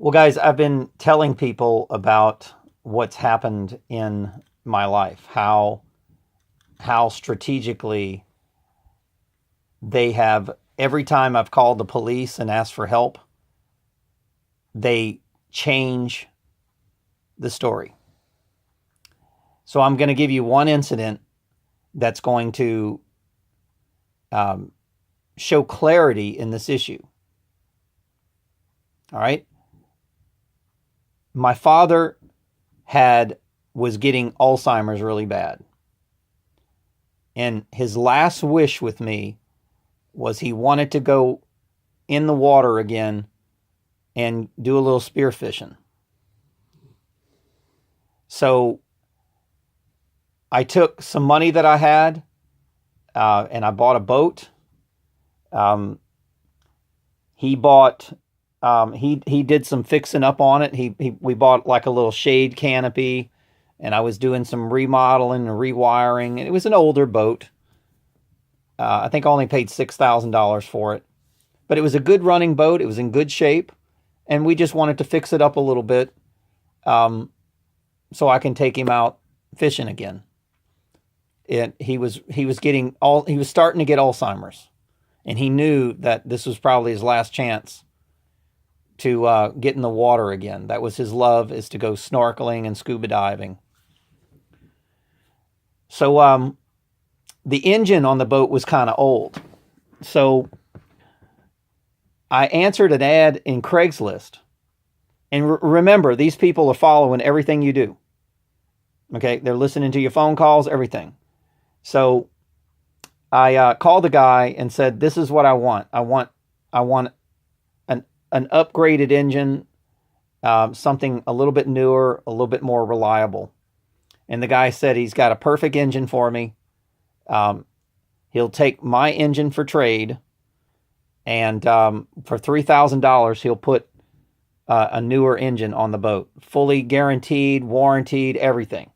Well, guys, I've been telling people about what's happened in my life, how strategically they have every time I've called the police and asked for help, they change the story. So I'm going to give you one incident that's going to um, show clarity in this issue. All right. My father had was getting Alzheimer's really bad. And his last wish with me was he wanted to go in the water again and do a little spearfishing. So I took some money that I had and I bought a boat. Um, he bought he did some fixing up on it. We bought like a little shade canopy, and I was doing some remodeling and rewiring. And it was an older boat. I think I only paid $6,000 for it, but it was a good running boat. It was in good shape, and we just wanted to fix it up a little bit, so I can take him out fishing again. And he was starting to get Alzheimer's, and he knew that this was probably his last chance to get in the water again. That was his love, is to go snorkeling and scuba diving. So the engine on the boat was kind of old. So I answered an ad in Craigslist. And remember, these people are following everything you do. Okay, they're listening to your phone calls, everything. So I called the guy and said, "This is what I want. I want an upgraded engine, something a little bit newer, a little bit more reliable." And the guy said he's got a perfect engine for me. He'll take my engine for trade, and for $3,000, he'll put a newer engine on the boat, fully guaranteed, warranted, everything.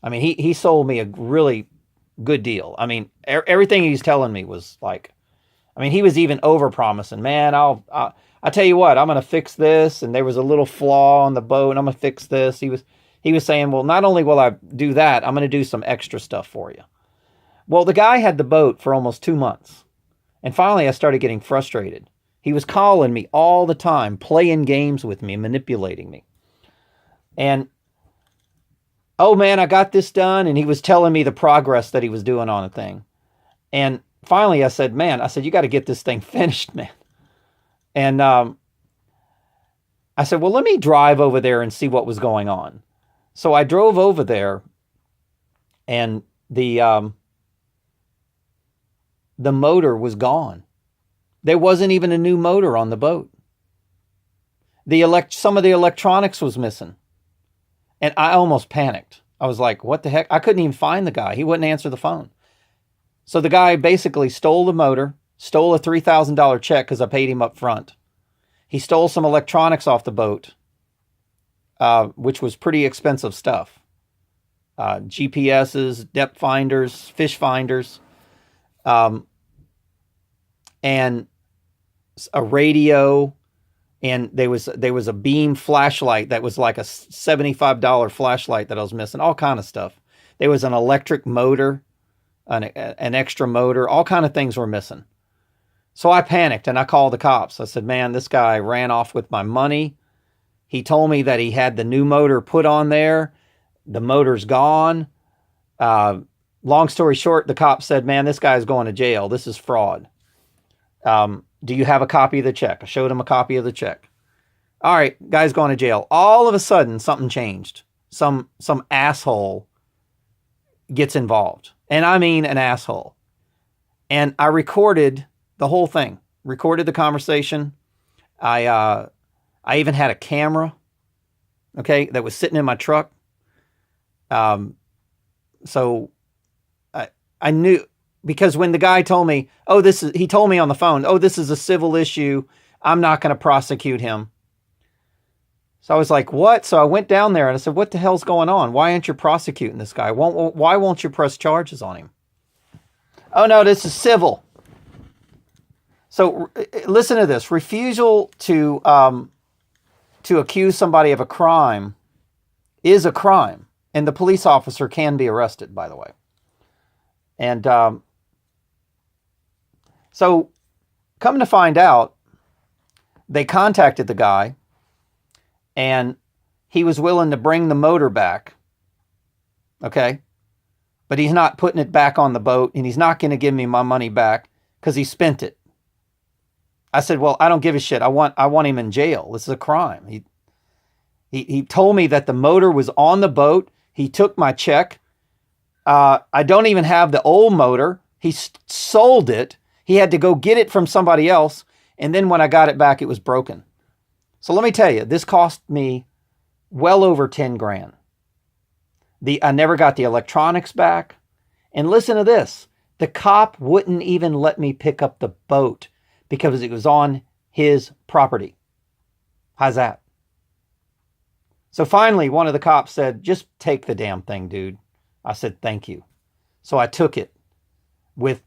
I mean, he sold me a really good deal. I mean, everything he's telling me was like, I mean, he was even over promising. Man, I tell you what, I'm going to fix this. And there was a little flaw on the boat, and I'm going to fix this. He was saying, well, not only will I do that, I'm going to do some extra stuff for you. Well, the guy had the boat for almost 2 months. And finally, I started getting frustrated. He was calling me all the time, playing games with me, manipulating me. And, oh man, I got this done. And he was telling me the progress that he was doing on a thing. And finally, I said, you got to get this thing finished, man. And I said, well, let me drive over there and see what was going on. So I drove over there, and the motor was gone. There wasn't even a new motor on the boat. Some of the electronics was missing. And I almost panicked. I was like, what the heck? I couldn't even find the guy. He wouldn't answer the phone. So the guy basically stole the motor, stole a $3,000 check because I paid him up front. He stole some electronics off the boat, which was pretty expensive stuff. GPSs, depth finders, fish finders, and a radio. And there was a beam flashlight that was like a $75 flashlight that I was missing. All kind of stuff. There was an electric motor, an extra motor. All kind of things were missing. So I panicked and I called the cops. I said, man, this guy ran off with my money. He told me that he had the new motor put on there. The motor's gone. Long story short, the cop said, man, this guy's going to jail. This is fraud. Do you have a copy of the check? I showed him a copy of the check. All right, guy's going to jail. All of a sudden, something changed. Some asshole gets involved. And I mean an asshole. And I recorded the whole thing. Recorded the conversation. I even had a camera, okay, that was sitting in my truck. So I knew, because when the guy told me, he told me on the phone, this is a civil issue. I'm not going to prosecute him. So I was like, what? So I went down there and I said, what the hell's going on? Why aren't you prosecuting this guy? Why won't you press charges on him? Oh no, this is civil. So listen to this. Refusal to to accuse somebody of a crime is a crime. And the police officer can be arrested, by the way. And so come to find out, they contacted the guy and he was willing to bring the motor back. Okay. But he's not putting it back on the boat, and he's not going to give me my money back because he spent it. I said, well, I don't give a shit. I want him in jail. This is a crime. He told me that the motor was on the boat. He took my check. I don't even have the old motor. He sold it. He had to go get it from somebody else. And then when I got it back, it was broken. So let me tell you, this cost me well over 10 grand. I never got the electronics back. And listen to this. The cop wouldn't even let me pick up the boat because it was on his property. How's that? So finally, one of the cops said, just take the damn thing, dude. I said, thank you. So I took it with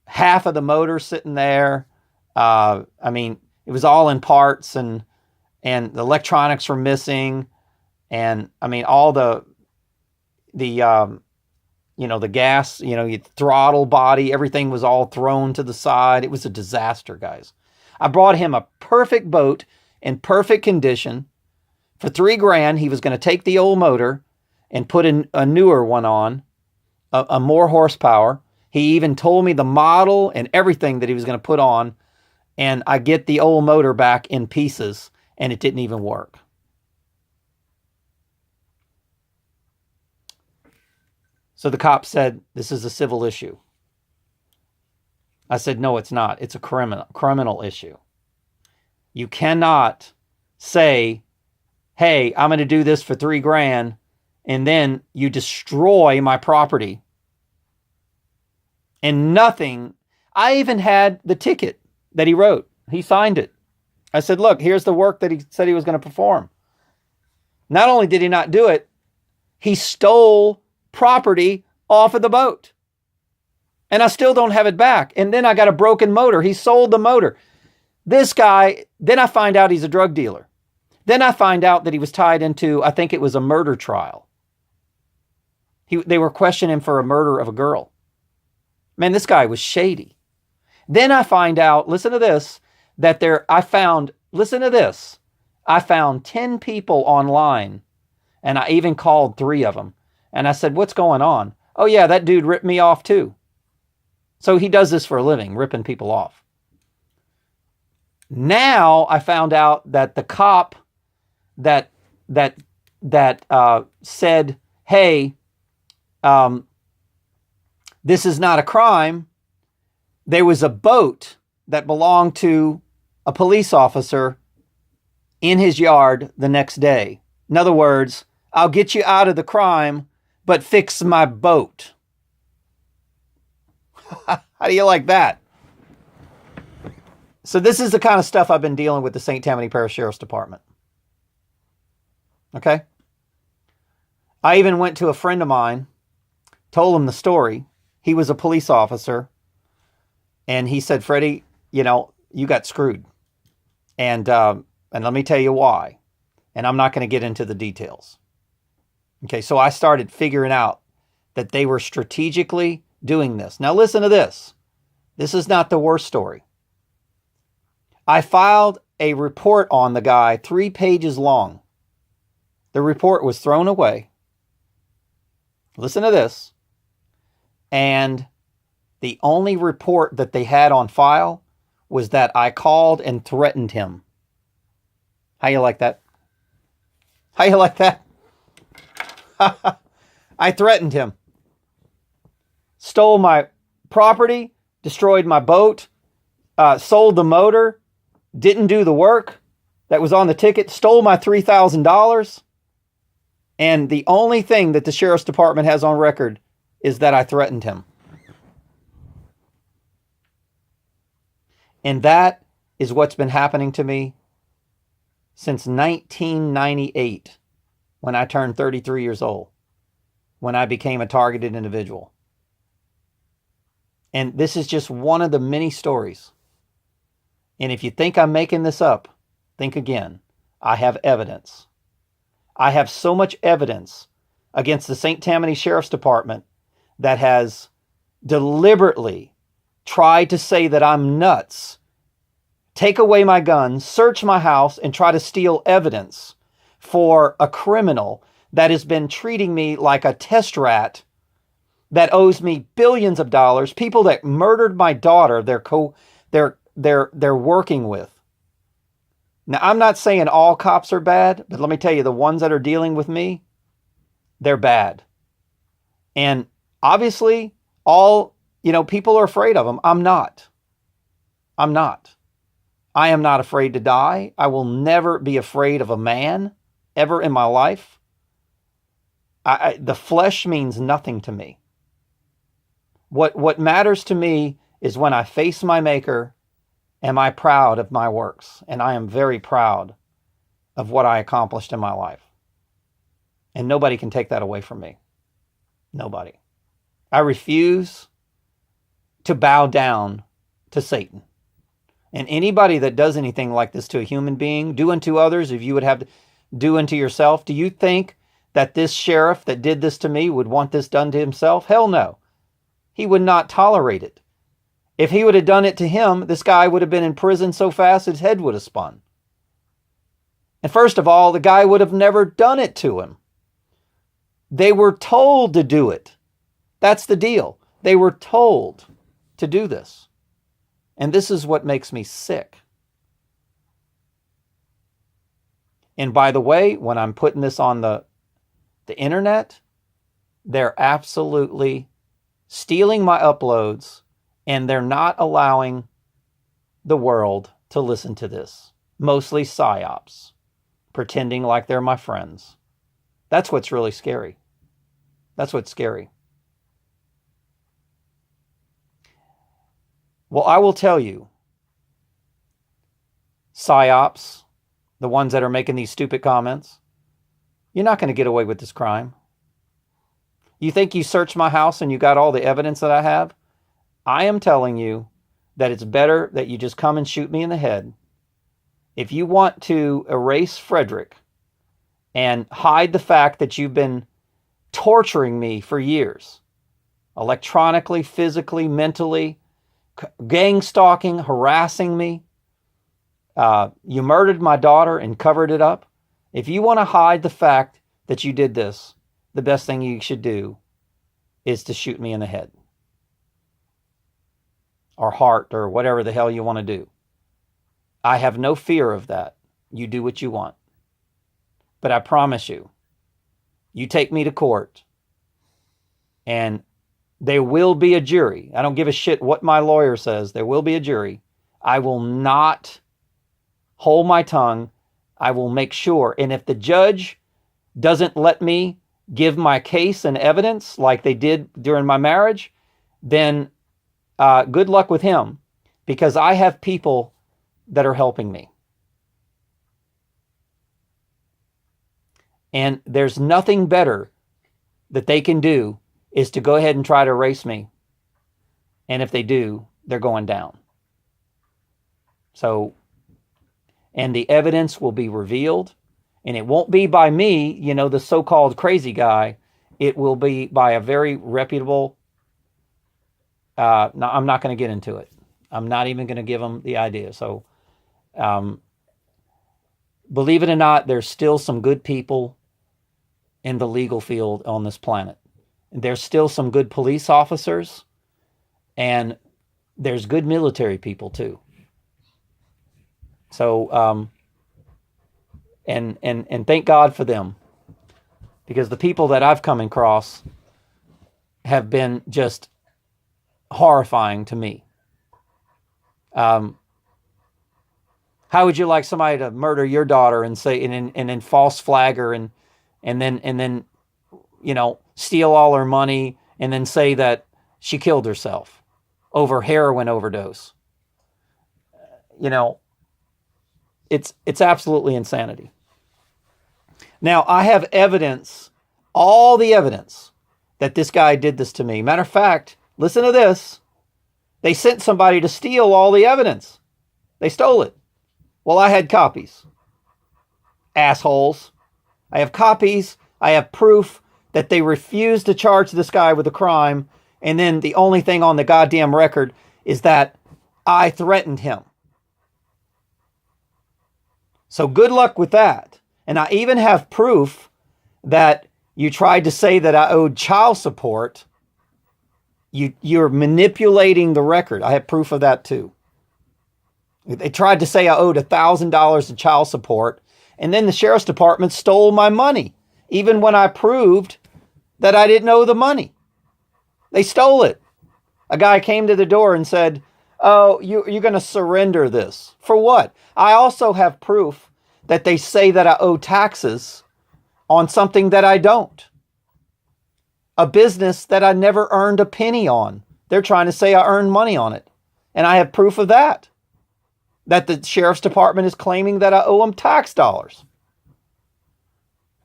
half of the motor sitting there. I mean, it was all in parts, and the electronics were missing. And I mean, all the gas, throttle body, everything was all thrown to the side. It was a disaster, guys. I brought him a perfect boat in perfect condition. For 3 grand, he was going to take the old motor and put a newer one on, a more horsepower. He even told me the model and everything that he was going to put on. And I get the old motor back in pieces, and it didn't even work. So the cop said, this is a civil issue. I said, no, it's not. It's a criminal issue. You cannot say, hey, I'm going to do this for 3 grand, and then you destroy my property. And nothing. I even had the ticket that he wrote. He signed it. I said, look, here's the work that he said he was going to perform. Not only did he not do it, he stole property off of the boat. And I still don't have it back. And then I got a broken motor. He sold the motor. This guy, then I find out he's a drug dealer. Then I find out that he was tied into, I think it was a murder trial. They were questioning him for a murder of a girl. Man, this guy was shady. Then I find out, listen to this, I found 10 people online, and I even called 3 of them. And I said, what's going on? Oh yeah, that dude ripped me off too. So he does this for a living, ripping people off. Now I found out that the cop that said, hey, this is not a crime. There was a boat that belonged to a police officer in his yard the next day. In other words, I'll get you out of the crime, but fix my boat. How do you like that? So this is the kind of stuff I've been dealing with the St. Tammany Parish Sheriff's Department. Okay? I even went to a friend of mine, told him the story. He was a police officer. And he said, Freddie, you got screwed. And let me tell you why. And I'm not going to get into the details. Okay, so I started figuring out that they were strategically doing this. Now listen to this. This is not the worst story. I filed a report on the guy 3 pages long. The report was thrown away. Listen to this. And the only report that they had on file was that I called and threatened him. How you like that? How you like that? I threatened him. Stole my property, destroyed my boat, sold the motor, didn't do the work that was on the ticket, stole my $3,000. And the only thing that the Sheriff's Department has on record is that I threatened him. And that is what's been happening to me since 1998, when I turned 33 years old, when I became a targeted individual. And this is just one of the many stories. And if you think I'm making this up, think again. I have evidence. I have so much evidence against the St. Tammany Sheriff's Department that has deliberately tried to say that I'm nuts, take away my guns, search my house, and try to steal evidence for a criminal that has been treating me like a test rat that owes me billions of dollars, people that murdered my daughter they're working with. Now, I'm not saying all cops are bad, but let me tell you, the ones that are dealing with me, they're bad. And obviously, people are afraid of them. I'm not. I am not afraid to die. I will never be afraid of a man ever in my life. The flesh means nothing to me. What matters to me is when I face my Maker, am I proud of my works? And I am very proud of what I accomplished in my life. And nobody can take that away from me. Nobody. I refuse to bow down to Satan. And anybody that does anything like this to a human being, do unto others if you would have to do unto yourself. Do you think that this sheriff that did this to me would want this done to himself? Hell no. He would not tolerate it. If he would have done it to him, this guy would have been in prison so fast his head would have spun. And first of all, the guy would have never done it to him. They were told to do it. That's the deal. They were told to do this. And this is what makes me sick. And by the way, when I'm putting this on the internet, they're absolutely stealing my uploads, and they're not allowing the world to listen to this. Mostly psyops, pretending like they're my friends. That's what's really scary. That's what's scary. Well, I will tell you, psyops, the ones that are making these stupid comments, you're not going to get away with this crime. You think you searched my house and you got all the evidence that I have? I am telling you that it's better that you just come and shoot me in the head. If you want to erase Frederick and hide the fact that you've been torturing me for years, electronically, physically, mentally, gang stalking, harassing me, you murdered my daughter and covered it up. If you want to hide the fact that you did this, the best thing you should do is to shoot me in the head or heart or whatever the hell you want to do. I have no fear of that. You do what you want. But I promise you, you take me to court and there will be a jury. I don't give a shit what my lawyer says. There will be a jury. I will not hold my tongue. I will make sure. And if the judge doesn't let me give my case and evidence like they did during my marriage, then good luck with him, because I have people that are helping me. And there's nothing better that they can do is to go ahead and try to erase me. And if they do, they're going down. So, and the evidence will be revealed. And it won't be by me, the so-called crazy guy. It will be by a very reputable. No, I'm not going to get into it. I'm not even going to give them the idea. So, believe it or not, there's still some good people in the legal field on this planet. There's still some good police officers, and there's good military people too. So, and thank God for them, because the people that I've come across have been just horrifying to me. How would you like somebody to murder your daughter and say and then false flag her and then steal all her money and then say that she killed herself over heroin overdose? It's absolutely insanity. Now, I have evidence, all the evidence that this guy did this to me. Matter of fact, listen to this. They sent somebody to steal all the evidence. They stole it. Well, I had copies. assholes. I have copies. I have proof that they refused to charge this guy with a crime. And then the only thing on the goddamn record is that I threatened him. So good luck with that. And I even have proof that you tried to say that I owed child support. You're manipulating the record. I have proof of that too. They tried to say I owed $1,000 in child support, and then the sheriff's department stole my money, even when I proved that I didn't owe the money. They stole it. A guy came to the door and said, "Oh, you're going to surrender this." For what? I also have proof that they say that I owe taxes on something that I don't. A business that I never earned a penny on. They're trying to say I earned money on it. And I have proof of that. That the sheriff's department is claiming that I owe them tax dollars.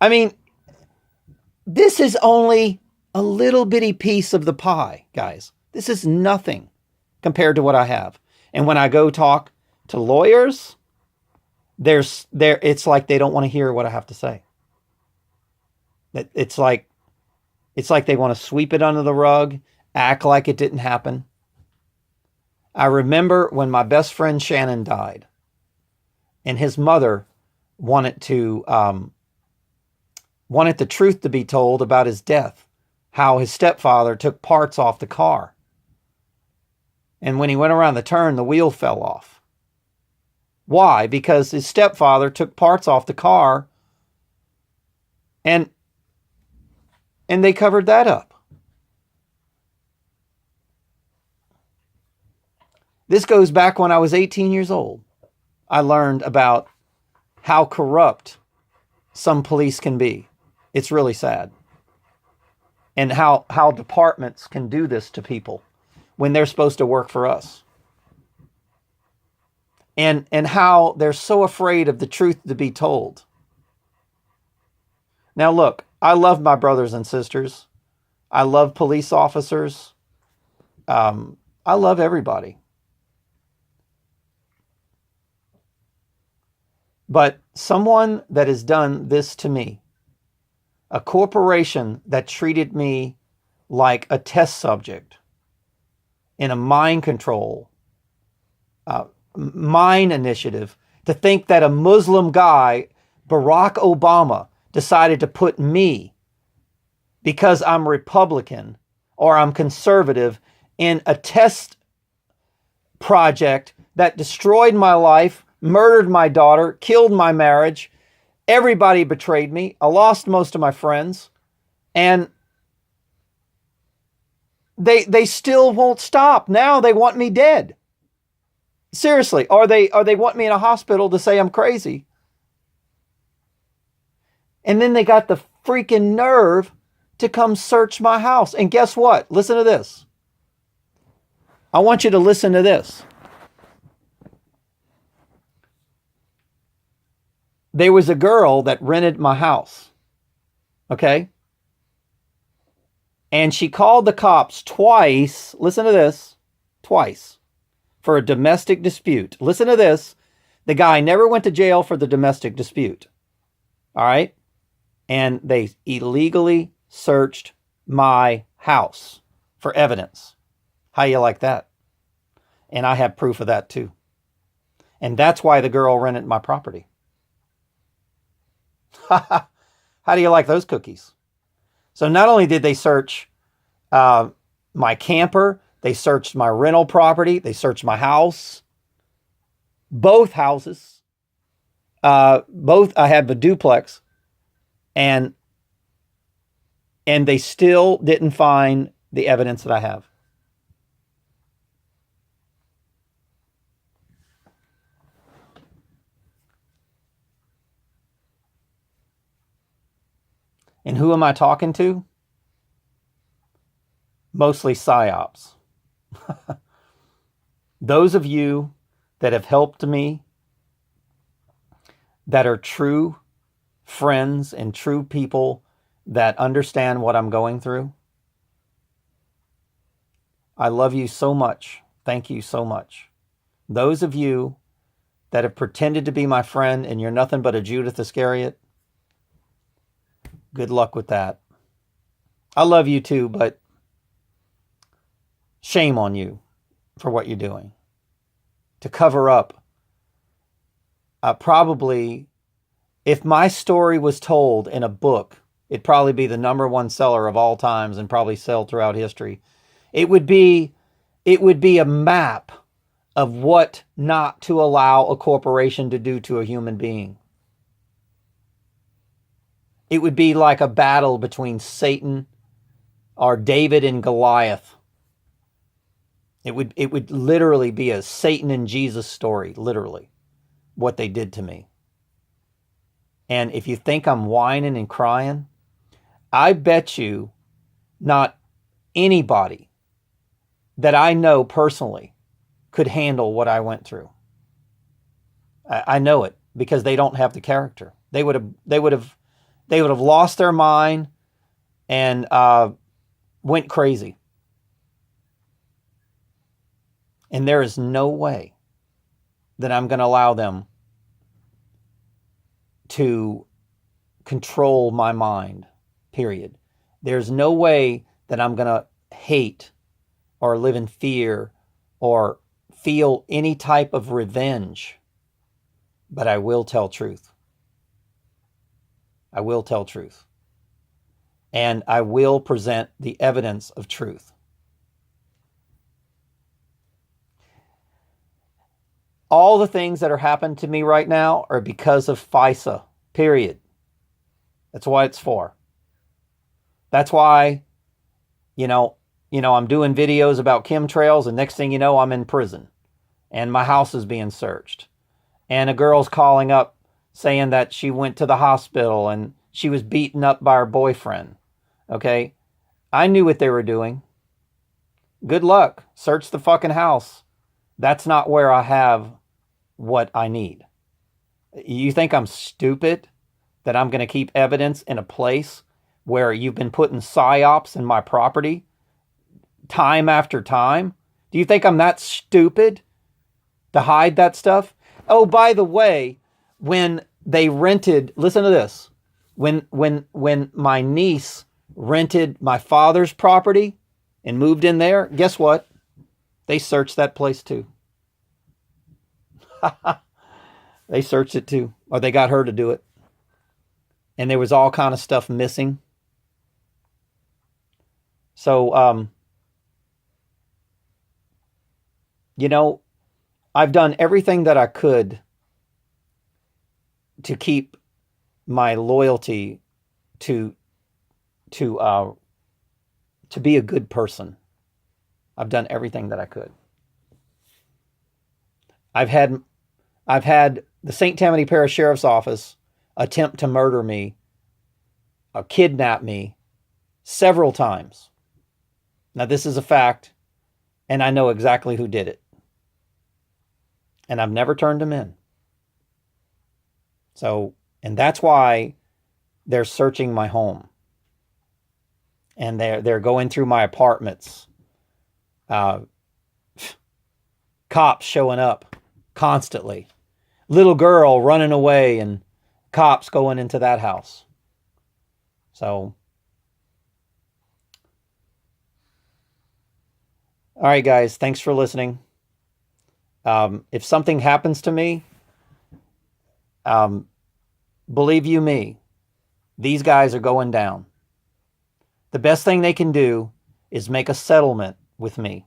I mean, this is only a little bitty piece of the pie, guys. This is nothing compared to what I have. And when I go talk to lawyers, it's like they don't want to hear what I have to say. It's like they want to sweep it under the rug, act like it didn't happen. I remember when my best friend Shannon died, and his mother wanted the truth to be told about his death, how his stepfather took parts off the car. And when he went around the turn, the wheel fell off. Why? Because his stepfather took parts off the car, and they covered that up. This goes back when I was 18 years old. I learned about how corrupt some police can be. It's really sad. And how departments can do this to people when they're supposed to work for us. And how they're so afraid of the truth to be told. Now look, I love my brothers and sisters. I love police officers. I love everybody. But someone that has done this to me, a corporation that treated me like a test subject in a mind control, mind initiative, to think that a Muslim guy, Barack Obama, decided to put me, because I'm Republican or I'm conservative, in a test project that destroyed my life, murdered my daughter, killed my marriage. Everybody betrayed me. I lost most of my friends. And they still won't stop. Now they want me dead. Seriously. Or they want me in a hospital to say I'm crazy. And then they got the freaking nerve to come search my house. And guess what? Listen to this. I want you to listen to this. There was a girl that rented my house. Okay? And she called the cops twice. Listen to this. Twice. For a domestic dispute. Listen to this. The guy never went to jail for the domestic dispute. All right? And they illegally searched my house for evidence. How you like that? And I have proof of that too. And that's why the girl rented my property. How do you like those cookies? So not only did they search my camper, they searched my rental property, they searched my house, both houses, both. I have a duplex, and they still didn't find the evidence that I have. And who am I talking to? Mostly psyops. Those of you that have helped me, that are true friends and true people that understand what I'm going through, I love you so much. Thank you so much. Those of you that have pretended to be my friend and you're nothing but a Judas Iscariot, good luck with that. I love you too, but shame on you for what you're doing. To cover up. Probably, if my story was told in a book, it'd probably be the #1 seller of all times and probably sell throughout history. It would be a map of what not to allow a corporation to do to a human being. It would be like a battle between Satan or David and Goliath. It would literally be a Satan and Jesus story, literally, what they did to me. And if you think I'm whining and crying, I bet you not anybody that I know personally could handle what I went through. I know it because they don't have the character. They would have lost their mind and went crazy. And there is no way that I'm going to allow them to control my mind, period. There's no way that I'm going to hate or live in fear or feel any type of revenge. But I will tell truth. I will tell truth. And I will present the evidence of truth. All the things that are happening to me right now are because of FISA, period. That's what it's for. That's why, I'm doing videos about chemtrails, and next thing you know, I'm in prison. And my house is being searched. And a girl's calling up saying that she went to the hospital and she was beaten up by her boyfriend. Okay? I knew what they were doing. Good luck. Search the fucking house. That's not where I have what I need. You think I'm stupid that I'm going to keep evidence in a place where you've been putting psyops in my property time after time? Do you think I'm that stupid to hide that stuff? Oh, by the way, when they rented, listen to this. When my niece rented my father's property and moved in there, guess what? They searched that place too. They searched it too. Or they got her to do it. And there was all kind of stuff missing. So, I've done everything that I could to keep my loyalty to be a good person. I've done everything that I could. I've had the St. Tammany Parish Sheriff's Office attempt to murder me, kidnap me several times. Now, this is a fact, and I know exactly who did it. And I've never turned them in. So, and that's why they're searching my home. And they're going through my apartments. Cops showing up constantly. Little girl running away and cops going into that house. So, all right, guys, thanks for listening. If something happens to me, believe you me, these guys are going down. The best thing they can do is make a settlement with me.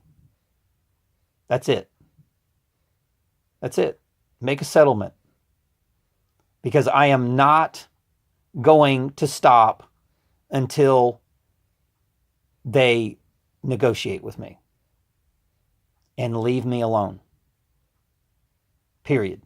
That's it. That's it. Make a settlement. Because I am not going to stop until they negotiate with me and leave me alone. Period.